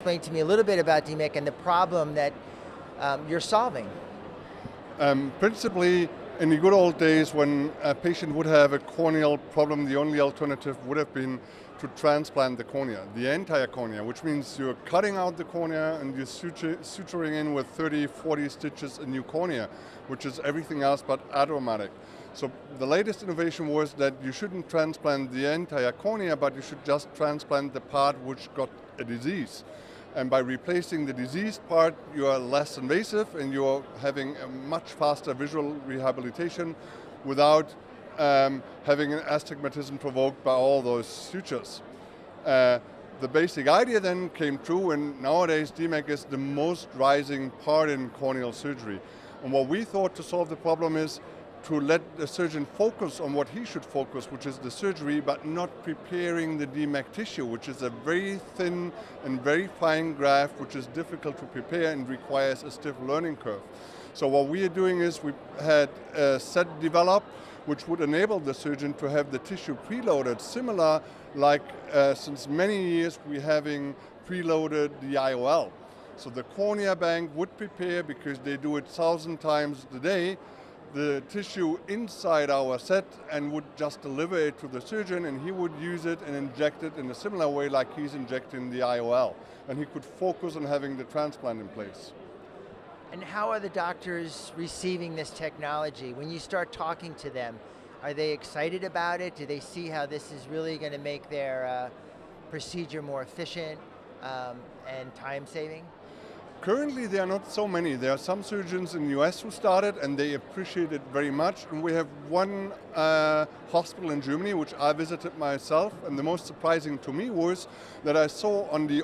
Explain to me a little bit about DMEK and the problem that you're solving. Principally, in the good old days when a patient would have a corneal problem, the only alternative would have been to transplant the cornea, the entire cornea, which means you're cutting out the cornea and you're suturing in with 30, 40 stitches a new cornea, which is everything else but adramatic. So the latest innovation was that you shouldn't transplant the entire cornea, but you should just transplant the part which got a disease. And by replacing the diseased part, you are less invasive and you're having a much faster visual rehabilitation without having an astigmatism provoked by all those sutures. The basic idea then came true, and nowadays DMEK is the most rising part in corneal surgery. And what we thought to solve the problem is to let the surgeon focus on what he should focus, which is the surgery, but not preparing the DMEK tissue, which is a very thin and very fine graft, which is difficult to prepare and requires a stiff learning curve. So what we are doing is we had a set developed which would enable the surgeon to have the tissue preloaded, similar like since many years we're having preloaded the IOL. So the cornea bank would prepare, because they do it 1,000 times a day, the tissue inside our set and would just deliver it to the surgeon, and he would use it and inject it in a similar way like he's injecting the IOL. And he could focus on having the transplant in place. And how are the doctors receiving this technology? When you start talking to them, are they excited about it? Do they see how this is really going to make their procedure more efficient and time-saving? Currently, there are not so many. There are some surgeons in the US who started, and they appreciate it very much. And we have one hospital in Germany, which I visited myself. And the most surprising to me was that I saw on the